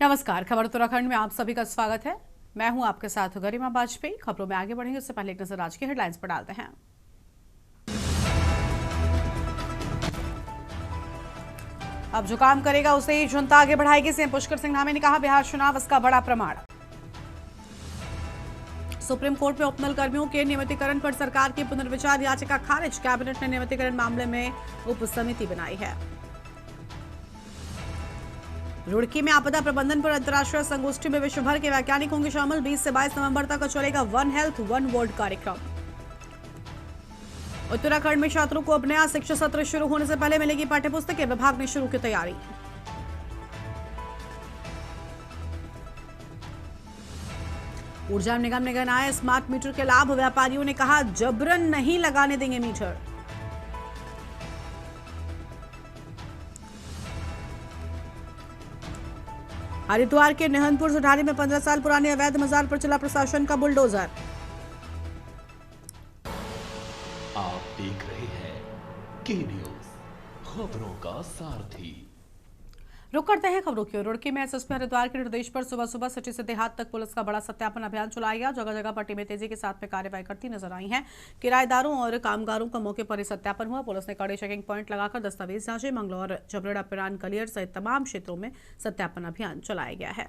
नमस्कार। खबर उत्तराखंड में आप सभी का स्वागत है। मैं हूं आपके साथ गरिमा वाजपेयी। खबरों में आगे बढ़ेंगे उससे पहले एक नजर आज की हेडलाइंस पर डालते हैं। अब जो काम करेगा उसे ही जनता आगे बढ़ाएगी, सीएम पुष्कर सिंह धामी ने कहा। बिहार चुनाव इसका बड़ा प्रमाण। सुप्रीम कोर्ट में उपनल कर्मियों के नियमितीकरण पर सरकार की पुनर्विचार याचिका खारिज। कैबिनेट ने नियमितीकरण मामले में उप समिति बनाई है। रुड़की में आपदा प्रबंधन पर अंतर्राष्ट्रीय संगोष्ठी में विश्व भर के वैज्ञानिक होंगे शामिल। 20 से 22 नवंबर तक चलेगा वन हेल्थ वन वर्ल्ड कार्यक्रम। उत्तराखंड में छात्रों को अब नया शिक्षा सत्र शुरू होने से पहले मिलेगी पाठ्यपुस्तकें। विभाग ने शुरू की तैयारी। ऊर्जा निगम ने गिनाए स्मार्ट मीटर के लाभ। व्यापारियों ने कहा जबरन नहीं लगाने देंगे मीटर। हरिद्वार के निहनपुर सुधारी में 15 साल पुराने अवैध मजार पर चला प्रशासन का बुलडोजर। आप देख रहे हैं के न्यूज, खबरों का सारथी। रुक करते हैं खबरों की ओर। रुड़की में एसएसपी हरिद्वार के निर्देश पर सुबह सुबह सिटी से देहात तक पुलिस का बड़ा सत्यापन अभियान चलाया गया। जगह जगह पर टीमें तेजी के साथ में कार्रवाई करती नजर आई हैं। किराएदारों और कामगारों का मौके पर ही सत्यापन हुआ। पुलिस ने कड़े चेकिंग पॉइंट लगाकर दस्तावेज जांचे। मंगलौर, जबरेड़ा, पिरान, कलियर सहित तमाम क्षेत्रों में सत्यापन अभियान चलाया गया है।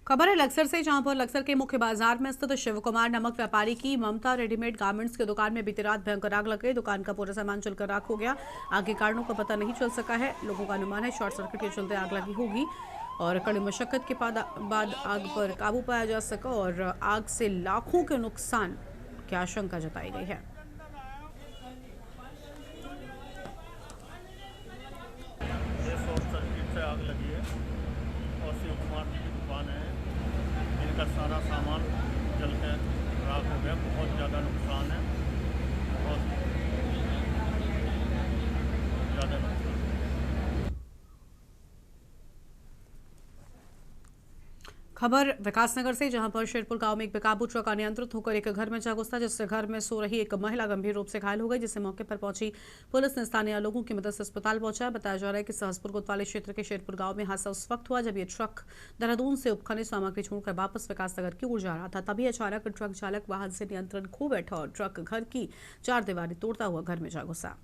खबर है लक्सर से, जहां पर लक्सर के मुख्य बाजार में स्थित शिव कुमार नामक व्यापारी की ममता रेडीमेड गारमेंट्स की दुकान में बीती रात भयंकर आग लग गई। दुकान का पूरा सामान जलकर राख हो गया। आग के कारणों का पता नहीं चल सका है। लोगों का अनुमान है शॉर्ट सर्किट के चलते आग लगी होगी और कड़ी मशक्कत के बाद आग पर काबू पाया जा सका और आग से लाखों के नुकसान की आशंका जताई गई है। शॉर्ट सर्किट से आग लगी है और शिव कुमार की दुकान है। इनका सारा सामान जल के राख हो गया। बहुत ज़्यादा नुकसान है, बहुत ज़्यादा नुकसान। खबर विकासनगर से, जहां पर शेरपुर गांव में एक बेकाबू ट्रक अनियंत्रित होकर एक घर में जा घुसा, जिससे घर में सो रही एक महिला गंभीर रूप से घायल हो गई, जिससे मौके पर पहुंची पुलिस ने स्थानीय लोगों की मदद से अस्पताल पहुंचाया। बताया जा रहा है कि सहसपुर कोतवाली क्षेत्र के शेरपुर गांव में हादसा उस वक्त हुआ जब ये ट्रक देहरादून से उपखनिज सामग्री छोड़कर वापस विकासनगर की ओर जा रहा था। तभी अचानक ट्रक चालक वाहन से नियंत्रण खो बैठा और ट्रक घर की चार दीवारी तोड़ता हुआ घर में जा घुसा।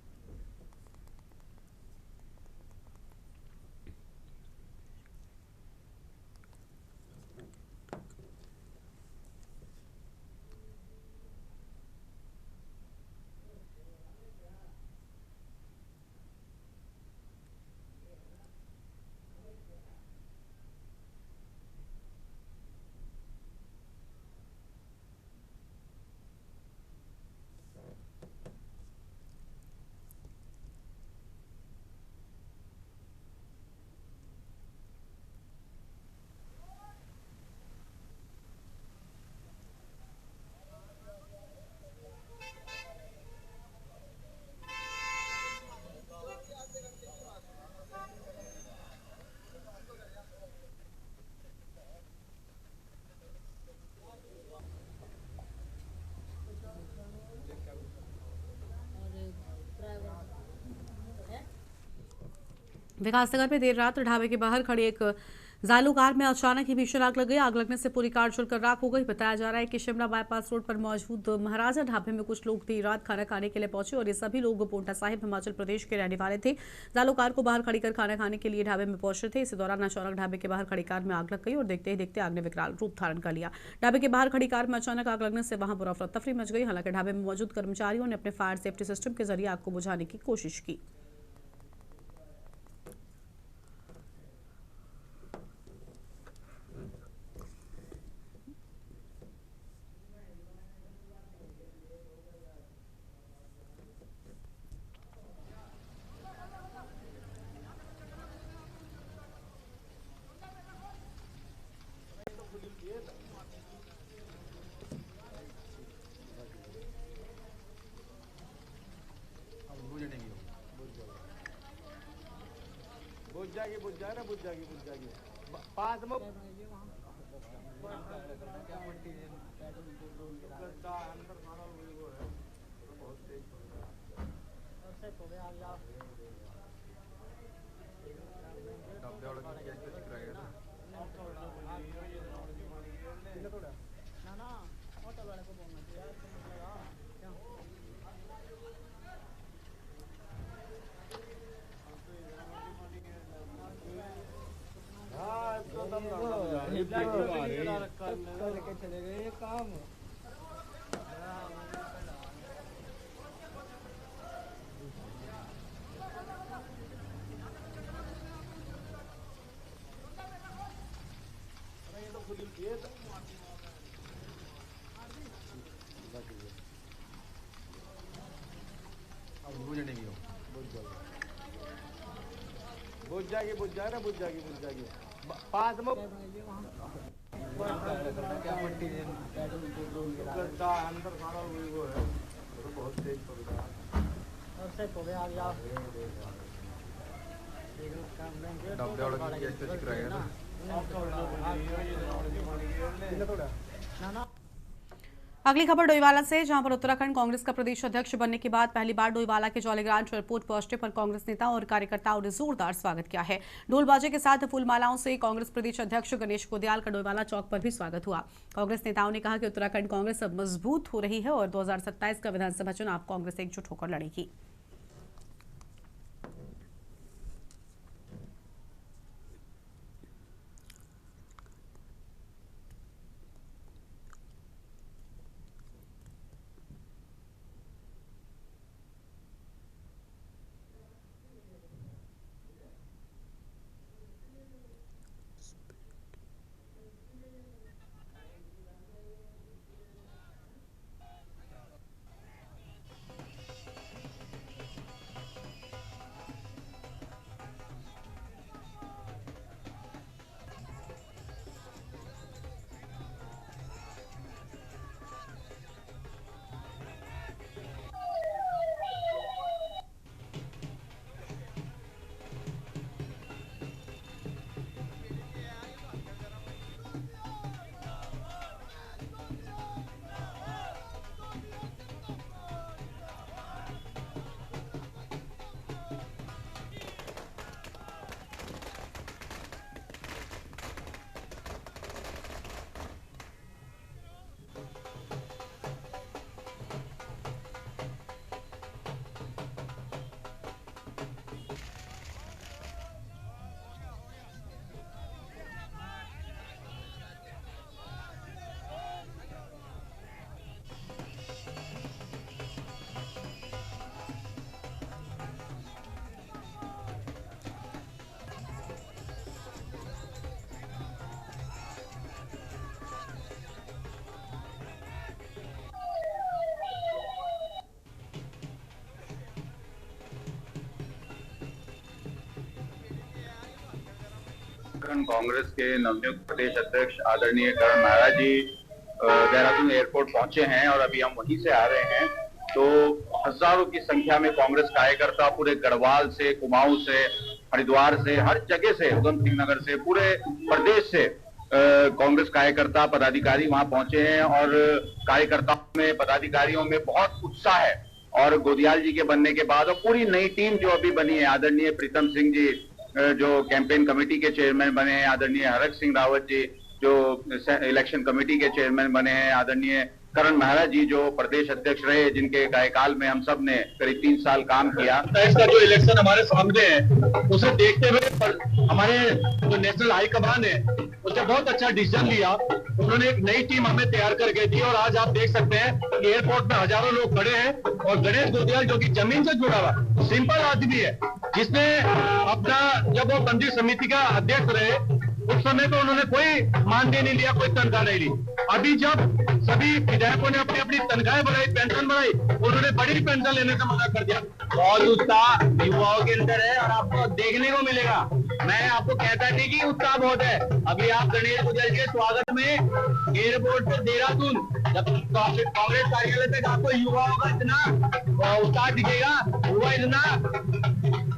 विकासनगर में देर रात ढाबे के बाहर खड़ी एक जालू कार में अचानक ही भीषण आग लग गई। आग लगने से पूरी कार जलकर राख हो गई। बताया जा रहा है कि शिमला बाईपास रोड पर मौजूद महाराजा ढाबे में कुछ लोग देर रात खाना खाने के लिए पहुंचे और ये सभी लोग पोंटा साहिब हिमाचल प्रदेश के रहने वाले थे। जालू कार को बाहर खड़ी कर खाना खाने के लिए ढाबे में पहुंचे थे। इसी दौरान अचानक ढाबे के बाहर खड़ी कार में आग लग गई और देखते ही देखते आग ने विकराल रूप धारण कर लिया। ढाबे के बाहर खड़ी कार में अचानक आग लगने से वहां बुरा अफरा तफरी मच गई। हालांकि ढाबे में मौजूद कर्मचारियों ने अपने फायर सेफ्टी सिस्टम के जरिए आग को बुझाने की कोशिश की। बुझ जाएगी पास में अंदर सारा वो है बहुत तेज लेके चले गए ये काम बुझ जाएगी पास में अंदर सारा वो है बहुत तेज पड़ रहा अगली खबर डोईवाला से, जहां पर उत्तराखंड कांग्रेस का प्रदेश अध्यक्ष बनने के बाद पहली बार डोईवाला के जौलीग्रांट एयरपोर्ट पहुंचने पर कांग्रेस नेताओं और कार्यकर्ताओं ने जोरदार स्वागत किया है। ढोलबाजे के साथ फूलमालाओं से कांग्रेस प्रदेश अध्यक्ष गणेश गोदियाल का डोईवाला चौक पर भी स्वागत हुआ। कांग्रेस नेताओं ने कहा कि उत्तराखंड कांग्रेस अब मजबूत हो रही है और 2027 का विधानसभा चुनाव कांग्रेस एकजुट होकर लड़ेगी। कांग्रेस के नवनियुक्त प्रदेश अध्यक्ष आदरणीय करण महरा जी देहरादून एयरपोर्ट पहुंचे हैं और अभी हम वहीं से आ रहे हैं। तो हजारों की संख्या में कांग्रेस कार्यकर्ता पूरे गढ़वाल से, कुमाऊं से, हरिद्वार से, हर जगह से, उधम सिंह नगर से, पूरे प्रदेश से कांग्रेस कार्यकर्ता पदाधिकारी वहां पहुंचे हैं और कार्यकर्ताओं में, पदाधिकारियों में बहुत उत्साह है। और गोदियाल जी के बनने के बाद और पूरी नई टीम जो अभी बनी है, आदरणीय प्रीतम सिंह जी जो कैंपेन कमेटी के चेयरमैन बने हैं, आदरणीय हरक सिंह रावत जी जो इलेक्शन कमेटी के चेयरमैन बने हैं, आदरणीय करण महरा जी जो प्रदेश अध्यक्ष रहे, जिनके कार्यकाल में हम सब ने करीब 3 साल काम किया। इसका जो इलेक्शन हमारे सामने है उसे देखते हुए हमारे जो नेशनल हाईकमान है उसने बहुत अच्छा डिसीजन लिया। उन्होंने एक नई टीम हमें तैयार करके दी और आज आप देख सकते हैं कि एयरपोर्ट में हजारों लोग खड़े हैं और गणेश गोदियाल जो कि जमीन से जुड़ा हुआ सिंपल आदमी है, जिसने अपना जब वो मंदिर समिति का अध्यक्ष रहे उस समय तो उन्होंने कोई मानदेय नहीं लिया, कोई तनख्वाह नहीं ली। अभी जब सभी विधायकों ने अपनी अपनी तनख्वाहें बढ़ाई, पेंशन बढ़ाई, उन्होंने बड़ी पेंशन लेने से मना कर दिया। बहुत उत्साह युवाओं के अंदर है और आपको देखने को मिलेगा। मैं आपको कहता नहीं कि उत्साह बहुत है। अभी आप गणेश गोदियाल के स्वागत में एयरपोर्ट से देहरादून जब कांग्रेस कार्यालय तक आपको युवाओं का इतना उत्साह दिखेगा, युवा इतना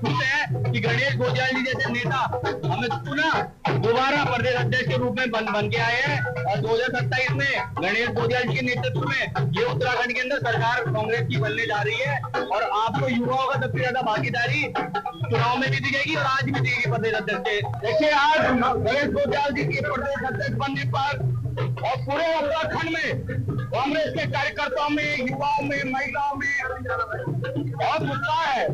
खुश है हैं कि गणेश गोजाल जी जैसे नेता हमें पुनः दोबारा प्रदेश अध्यक्ष के रूप में बन के आए हैं और 2027 में गणेश गोजाल जी के नेतृत्व में ये उत्तराखंड के अंदर सरकार कांग्रेस की बनने जा रही है और आपको युवाओं का सबसे ज्यादा भागीदारी चुनाव में भी दिखेगी और आज भी दिखेगी प्रदेश अध्यक्ष से। देखिए आज गणेश गोजाल जी के प्रदेश अध्यक्ष बनने पर और पूरे उत्तराखंड में कांग्रेस के कार्यकर्ताओं में, युवाओं में, महिलाओं में बहुत उत्साह है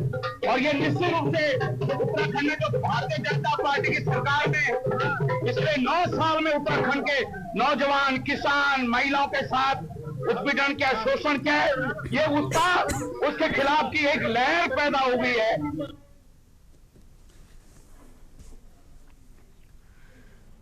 और ये निश्चित रूप से उत्तराखंड में जो भारतीय जनता पार्टी की सरकार ने पिछले 9 साल में उत्तराखंड के नौजवान, किसान, महिलाओं के साथ उत्पीड़न किया, शोषण किया है, ये उत्साह उसके खिलाफ की एक लहर पैदा हो गई है।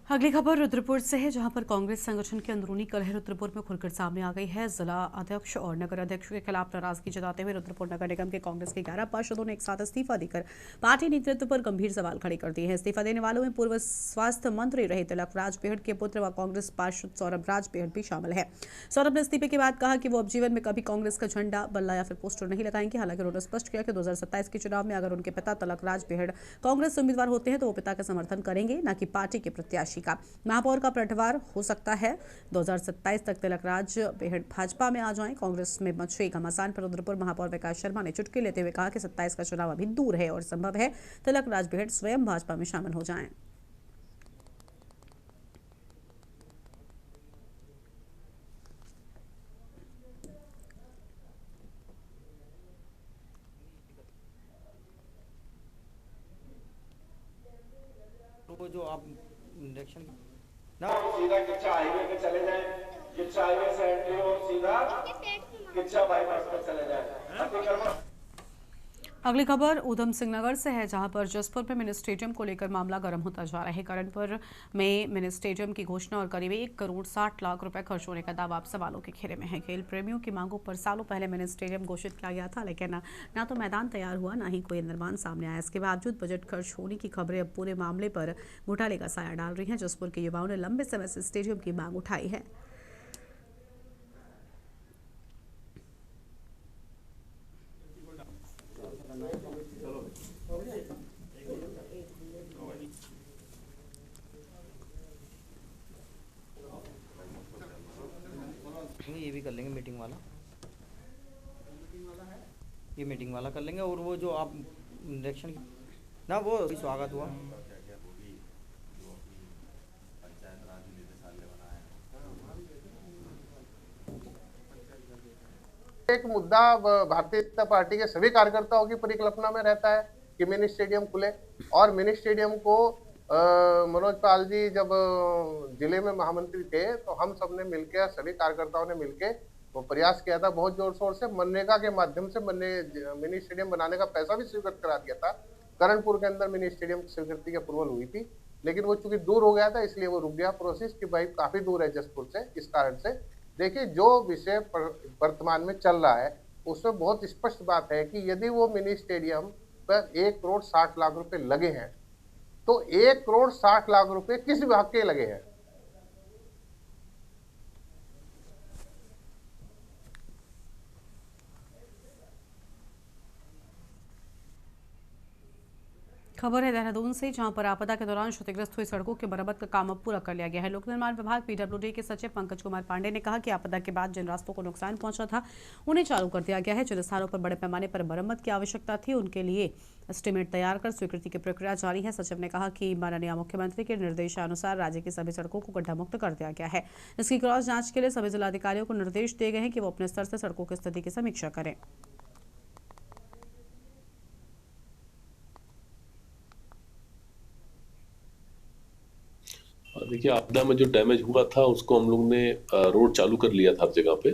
अगली खबर रुद्रपुर से है, जहां पर कांग्रेस संगठन की अंदरूनी कलह रुद्रपुर में खुलकर सामने आ गई है। जिला अध्यक्ष और नगर अध्यक्ष के खिलाफ नाराजगी जताते हुए रुद्रपुर नगर निगम के कांग्रेस के 11 पार्षदों ने एक साथ इस्तीफा देकर पार्टी नेतृत्व पर गंभीर सवाल खड़े कर दिए हैं। इस्तीफा देने वालों में पूर्व स्वास्थ्य मंत्री रहे तिलक राज बेहड़ के पुत्र व कांग्रेस पार्षद सौरभ राज बेहड़ भी शामिल है। सौरभ ने इस्तीफे के बाद कहा कि वो अब जीवन में कभी कांग्रेस का झंडा, बल्ला या फिर पोस्टर नहीं लगाएंगे। हालांकि उन्होंने स्पष्ट किया कि 2027 के चुनाव में अगर उनके पिता तिलक राज बेहड़ कांग्रेस उम्मीदवार होते हैं तो वो पिता का समर्थन करेंगे, न कि पार्टी के प्रत्याशी का। महापौर का पलटवार हो सकता है। 2027 तक तिलक राज बेहड़ भाजपा में आ जाएं। कांग्रेस में मचे घमासान पर रुद्रपुर महापौर विकास शर्मा ने चुटकी लेते हुए कहा कि 27 का चुनाव अभी दूर है और संभव है तिलक राज बेहड़ स्वयं भाजपा में शामिल हो जाएं। वो जो आप इलेक्शन ना सीधा किच्छा हाईवे पे चले जाएं, किच्छा हाईवे से एंट्री हो सीधा किच्छा बाईपास पर चले जाएं। अगली खबर ऊधम सिंह नगर से है, जहां पर जसपुर में मिनी स्टेडियम को लेकर मामला गर्म होता जा रहा है। करणपुर में मिनी स्टेडियम की घोषणा और करीब 1 करोड़ 60 लाख रुपए खर्च होने का दावा अब सवालों के घेरे में है। खेल प्रेमियों की मांगों पर सालों पहले मिनी स्टेडियम घोषित किया गया था, लेकिन न तो मैदान तैयार हुआ, न ही कोई निर्माण सामने आया। इसके बावजूद बजट खर्च होने की खबरें अब पूरे मामले पर घोटाले का साया डाल रही हैं। जसपुर के युवाओं ने लंबे समय से स्टेडियम की मांग उठाई है। ये भी कर लेंगे मीटिंग वाला, ये मीटिंग वाला कर लेंगे। और वो जो आप इलेक्शन ना वो स्वागत हुआ एक मुद्दा भारतीय जनता पार्टी के सभी कार्यकर्ताओं की परिकल्पना में रहता है कि मिनी स्टेडियम खुले और मिनी स्टेडियम को मनोज पाल जी जब जिले में महामंत्री थे तो हम सबने मिलकर, सभी कार्यकर्ताओं ने मिलकर वो प्रयास किया था बहुत जोर शोर से। मनरेगा के माध्यम से मिनी स्टेडियम बनाने का पैसा भी स्वीकृत करा दिया था। करणपुर के अंदर मिनी स्टेडियम की स्वीकृति की अप्रूवल हुई थी, लेकिन वो चूंकि दूर हो गया था इसलिए वो रुक गया प्रोसेस कि भाई काफी दूर है जसपुर से। इस कारण से देखिए जो विषय वर्तमान में चल रहा है उसमें बहुत स्पष्ट बात है कि यदि वो मिनी स्टेडियम पर 1 करोड़ 60 लाख रुपए लगे हैं तो 1 करोड़ 60 लाख रुपए किस विभाग के लगे हैं? खबर है देहरादून से, जहां पर आपदा के दौरान क्षतिग्रस्त हुई सड़कों की मरम्मत का काम अब पूरा कर लिया गया है। लोक निर्माण विभाग पीडब्ल्यूडी के सचिव पंकज कुमार पांडे ने कहा कि आपदा के बाद जिन रास्तों को नुकसान पहुंचा था उन्हें चालू कर दिया गया है। जिन स्थानों पर बड़े पैमाने पर मरम्मत की आवश्यकता थी उनके लिए एस्टीमेट तैयार कर स्वीकृति की प्रक्रिया जारी है। सचिव ने कहा कि माननीय मुख्यमंत्री के निर्देशानुसार राज्य की सभी सड़कों को गड्ढा मुक्त कर दिया गया है। इसकी क्रॉस जांच के लिए सभी जिलाधिकारियों को निर्देश दिए गए हैं कि वो अपने स्तर से सड़कों की स्थिति की समीक्षा करें। देखिए आपदा में जो डैमेज हुआ था उसको हम लोग ने रोड चालू कर लिया था हर जगह पे,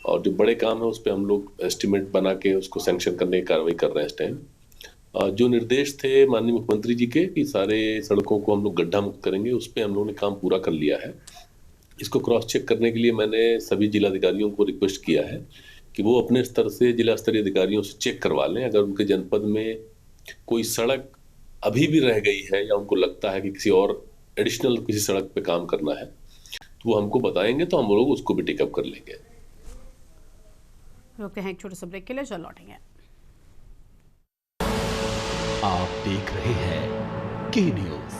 और जो बड़े काम है उस पर हम लोग एस्टिमेट बना के उसको सैंक्शन करने की कार्रवाई कर रहे हैं इस टाइम। जो निर्देश थे माननीय मुख्यमंत्री जी के कि सारे सड़कों को हम लोग गड्ढा मुक्त करेंगे, उस पर हम लोगों ने काम पूरा कर लिया है। इसको क्रॉस चेक करने के लिए मैंने सभी जिलाधिकारियों को रिक्वेस्ट किया है कि वो अपने स्तर से जिला स्तरीय अधिकारियों से चेक करवा लें। अगर उनके जनपद में कोई सड़क अभी भी रह गई है या उनको लगता है कि किसी और एडिशनल किसी सड़क पे काम करना है तो वो हमको बताएंगे, तो हम लोग उसको भी टेकअप कर लेंगे। रुकते हैं एक छोटे से ब्रेक के लिए, चल लौटेंगे। आप देख रहे हैं के न्यूज,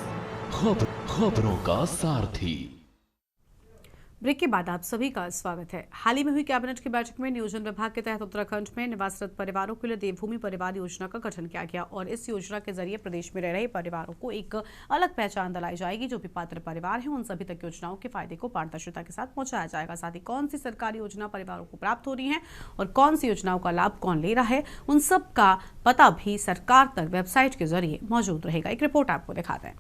खबरों का सारथी। ब्रेक के बाद आप सभी का स्वागत है। हाल ही में हुई कैबिनेट की बैठक में नियोजन विभाग के तहत उत्तराखंड में निवासरत परिवारों के लिए देवभूमि परिवार योजना का गठन किया गया और इस योजना के जरिए प्रदेश में रह रहे परिवारों को एक अलग पहचान दिलाई जाएगी। जो भी पात्र परिवार हैं उन सभी तक योजनाओं के फायदे को पारदर्शिता के साथ पहुंचाया जाएगा। साथ ही कौन सी सरकारी योजना परिवारों को प्राप्त हो रही है और कौन सी योजनाओं का लाभ कौन ले रहा है, उन सब का पता भी सरकार तक वेबसाइट के जरिए मौजूद रहेगा। एक रिपोर्ट आपको दिखाते हैं।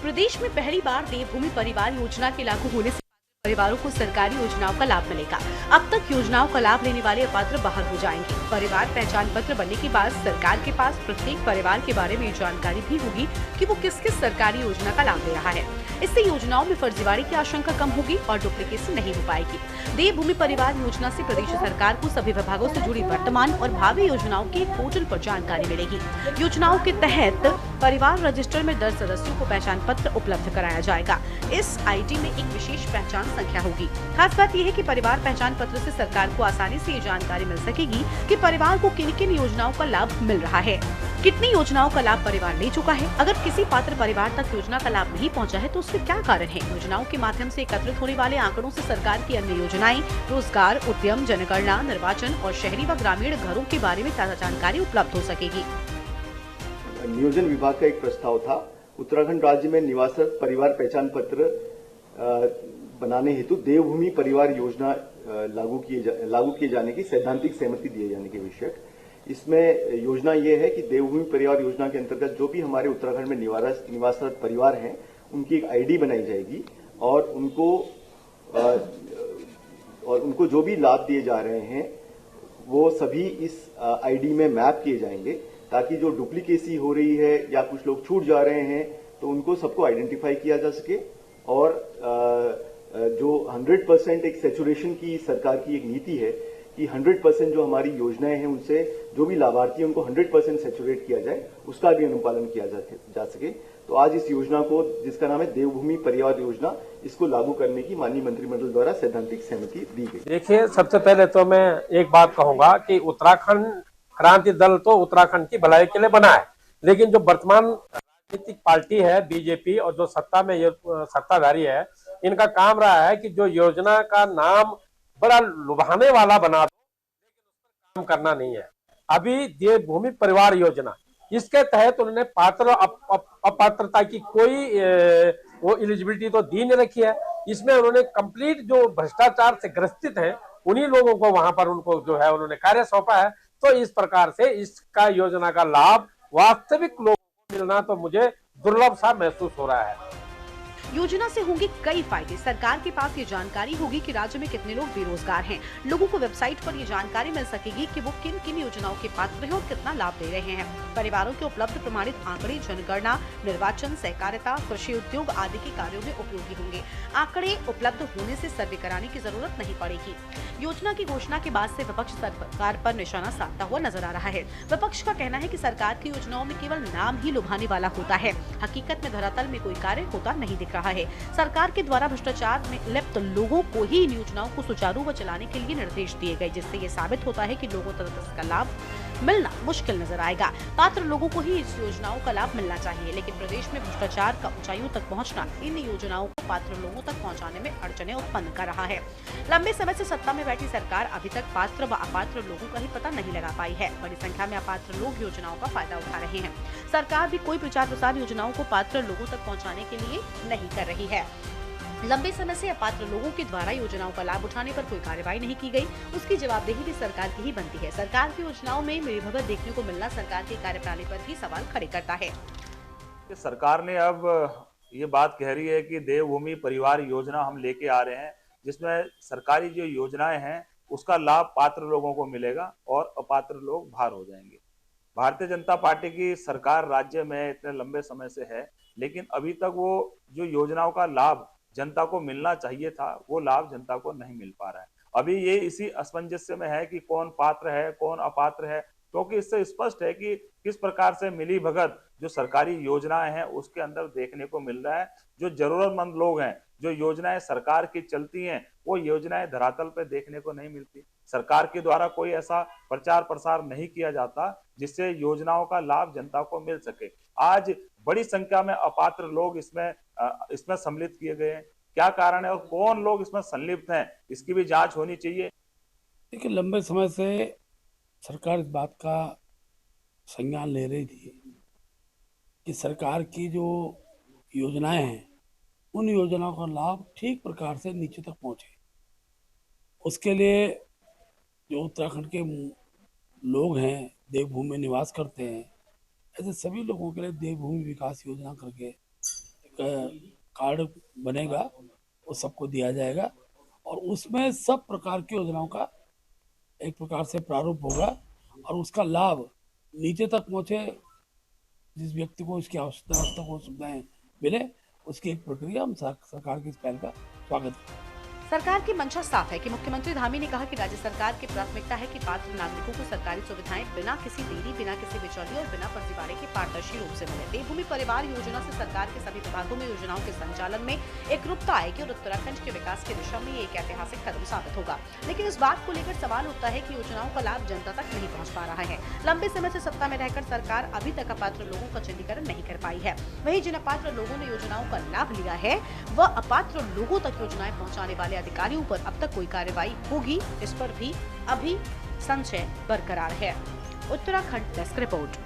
प्रदेश में पहली बार देवभूमि परिवार योजना के लागू होने से परिवारों को सरकारी योजनाओं का लाभ मिलेगा। अब तक योजनाओं का लाभ लेने वाले अपात्र बाहर हो जाएंगे। परिवार पहचान पत्र बनने के बाद सरकार के पास प्रत्येक परिवार के बारे में जानकारी भी होगी कि वो किस किस सरकारी योजना का लाभ ले रहा है। इससे योजनाओं में फर्जीवाड़े की आशंका कम होगी और डुप्लीकेशन नहीं हो पाएगी। देवभूमि परिवार योजना से प्रदेश सरकार को सभी विभागों से जुड़ी वर्तमान और भावी योजनाओं के पोर्टल पर जानकारी मिलेगी। योजनाओं के तहत परिवार रजिस्टर में दर्ज सदस्यों को पहचान पत्र उपलब्ध कराया जाएगा। इस आईडी में एक विशेष पहचान संख्या होगी। खास बात यह है कि परिवार पहचान पत्र से सरकार को आसानी से ये जानकारी मिल सकेगी कि परिवार को किन किन योजनाओं का लाभ मिल रहा है, कितनी योजनाओं का लाभ परिवार ले चुका है। अगर किसी पात्र परिवार तक योजना का लाभ नहीं पहुंचा है तो उसके क्या कारण है। योजनाओं के माध्यम से एकत्रित होने वाले आंकड़ों से सरकार की अन्य योजनाएं, रोजगार, उद्यम, जनगणना, निर्वाचन और शहरी व ग्रामीण घरों के बारे में ताजा जानकारी उपलब्ध हो सकेगी। नियोजन विभाग का एक प्रस्ताव था उत्तराखंड राज्य में निवासरत परिवार पहचान पत्र बनाने हेतु देवभूमि परिवार योजना लागू किए जाने की सैद्धांतिक सहमति दिए जाने के विषय। इसमें योजना ये है कि देवभूमि परिवार योजना के अंतर्गत जो भी हमारे उत्तराखंड में निवासरत परिवार हैं उनकी एक आईडी बनाई जाएगी और उनको जो भी लाभ दिए जा रहे हैं वो सभी इस आईडी में मैप किए जाएंगे ताकि जो डुप्लीकेसी हो रही है या कुछ लोग छूट जा रहे हैं तो उनको सबको आइडेंटिफाई किया जा सके और जो 100% एक सैचुरेशन की सरकार की एक नीति है कि 100% जो हमारी योजनाएं हैं उनसे जो भी लाभार्थी हैं उनको 100% सैचुरेट किया जाए, उसका भी अनुपालन किया जा सके। तो आज इस योजना को, जिसका नाम है देवभूमि परिवार योजना, इसको लागू करने की माननीय मंत्रिमंडल द्वारा सैद्धांतिक सहमति दी गई। देखिए, सबसे पहले तो मैं एक बात कहूंगा कि उत्तराखंड क्रांति दल तो उत्तराखंड की भलाई के लिए बना है, लेकिन जो वर्तमान राजनीतिक पार्टी है बीजेपी और जो सत्ता में ये सत्ताधारी है, इनका काम रहा है कि जो योजना का नाम बड़ा लुभाने वाला बना दो, लेकिन उस पर काम करना नहीं है। अभी देवभूमि परिवार योजना, इसके तहत उन्होंने पात्र अपात्रता की कोई वो एलिजिबिलिटी तो दी नहीं रखी है। इसमें उन्होंने कंप्लीट जो भ्रष्टाचार से ग्रसित हैं उन्हीं लोगों को वहां पर उनको जो है उन्होंने कार्य सौंपा है। तो इस प्रकार से इसका योजना का लाभ वास्तविक लोगों को मिलना तो मुझे दुर्लभ सा महसूस हो रहा है। योजना से होंगे कई फायदे। सरकार के पास ये जानकारी होगी कि राज्य में कितने लोग बेरोजगार हैं। लोगों को वेबसाइट पर ये जानकारी मिल सकेगी कि वो किन किन योजनाओं के पात्र हैं और कितना लाभ ले रहे हैं। परिवारों के उपलब्ध प्रमाणित आंकड़े जनगणना, निर्वाचन, सहकारिता, कृषि उद्योग आदि के कार्यों में उपयोगी होंगे। आंकड़े उपलब्ध होने से सर्वे कराने की जरूरत नहीं पड़ेगी। योजना की घोषणा के बाद से विपक्ष सरकार पर निशाना साधता हुआ नजर आ रहा है। विपक्ष का कहना है कि सरकार की योजनाओं में केवल नाम ही लुभाने वाला होता है, हकीकत में धरातल में कोई कार्य होता नहीं दिख रहा है। सरकार के द्वारा भ्रष्टाचार में लिप्त लोगों को ही इन योजनाओं को सुचारू व चलाने के लिए निर्देश दिए गए, जिससे ये साबित होता है कि लोगों तक इसका लाभ मिलना मुश्किल नजर आएगा। पात्र लोगों को ही इस योजनाओं का लाभ मिलना चाहिए, लेकिन प्रदेश में भ्रष्टाचार का ऊंचाइयों तक पहुंचना इन योजनाओं को पात्र लोगों तक पहुंचाने में अड़चनें उत्पन्न कर रहा है। लंबे समय से सत्ता में बैठी सरकार अभी तक पात्र व अपात्र लोगों का ही पता नहीं लगा पाई है। बड़ी संख्या में अपात्र लोग योजनाओं का फायदा उठा रहे हैं। सरकार भी कोई प्रचार प्रसार योजनाओं को पात्र लोगों तक पहुँचाने के लिए नहीं कर रही है। लंबे समय से अपात्र लोगों के द्वारा योजनाओं का लाभ उठाने पर कोई कार्रवाई नहीं की गई, उसकी जवाबदेही भी सरकार की ही बनती है। सरकार की योजनाओं में मिलीभगत देखने को मिलना सरकार की कार्यप्रणाली पर भी सवाल खड़े करता है। सरकार ने अब ये बात कह रही है कि देवभूमि परिवार योजना हम लेके आ रहे हैं, जिसमें सरकारी जो योजनाएं हैं उसका लाभ पात्र लोगों को मिलेगा और अपात्र लोग बाहर हो जाएंगे। भारतीय जनता पार्टी की सरकार राज्य में इतने लंबे समय से है, लेकिन अभी तक वो जो योजनाओं का लाभ जनता को मिलना चाहिए था वो लाभ जनता को नहीं मिल पा रहा है। अभी ये इसी असमंजस्य में है कि कौन पात्र है कौन अपात्र है, क्योंकि इससे स्पष्ट है कि किस प्रकार से मिली भगत जो सरकारी योजनाएं हैं उसके अंदर देखने को मिल रहा है। जो जरूरतमंद लोग हैं, जो योजनाएं सरकार की चलती हैं, वो योजनाएं धरातल पे देखने को नहीं मिलती। सरकार के द्वारा कोई ऐसा प्रचार प्रसार नहीं किया जाता जिससे योजनाओं का लाभ जनता को मिल सके। आज बड़ी संख्या में अपात्र लोग इसमें सम्मिलित किए गए हैं। क्या कारण है और कौन लोग इसमें संलिप्त हैं, इसकी भी जांच होनी चाहिए। देखिए, लंबे समय से सरकार इस बात का संज्ञान ले रही थी कि सरकार की जो योजनाएं हैं उन योजनाओं का लाभ ठीक प्रकार से नीचे तक पहुंचे। उसके लिए जो उत्तराखंड के लोग हैं, देवभूमि में निवास करते हैं, ऐसे सभी लोगों के लिए देवभूमि विकास योजना करके एक कार्ड बनेगा, वो सबको दिया जाएगा और उसमें सब प्रकार की योजनाओं का एक प्रकार से प्रारूप होगा और उसका लाभ नीचे तक पहुंचे। जिस व्यक्ति को इसकी आवश्यकता हो, सुविधाएं मिले, उसकी एक प्रक्रिया हम सरकार की इस पहल का स्वागत करते हैं। सरकार की मंशा साफ है कि मुख्यमंत्री धामी ने कहा कि राज्य सरकार की प्राथमिकता है कि पात्र नागरिकों को सरकारी सुविधाएं बिना किसी देरी, बिना किसी बिचौलियों और बिना फर्जीवाड़े के पारदर्शी रूप से मिले। देवभूमि परिवार योजना से सरकार के सभी विभागों में योजनाओं के संचालन में एकरूपता आएगी और उत्तराखंड के विकास की दिशा में ये एक ऐतिहासिक कदम साबित होगा। लेकिन इस बात को लेकर सवाल उठता है कि योजनाओं का लाभ जनता तक नहीं पहुँच पा रहा है। लंबे समय से सत्ता में रहकर सरकार अभी तक अपात्र लोगों का चिन्हीकरण नहीं कर पाई है। वहीं जिन अपात्र लोगों ने योजनाओं का लाभ लिया है, वह अपात्र लोगों तक योजनाएं पहुँचाने वाले अधिकारियों पर अब तक कोई कार्रवाई होगी, इस पर भी अभी संशय बरकरार है। Uttarakhand desk report.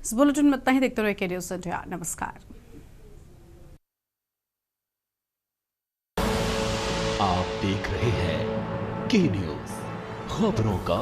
इस बुलेटिन में इतना ही। देखते रहिए के न्यूज़ इंडिया। नमस्कार। आप देख रहे हैं के न्यूज़, खबरों का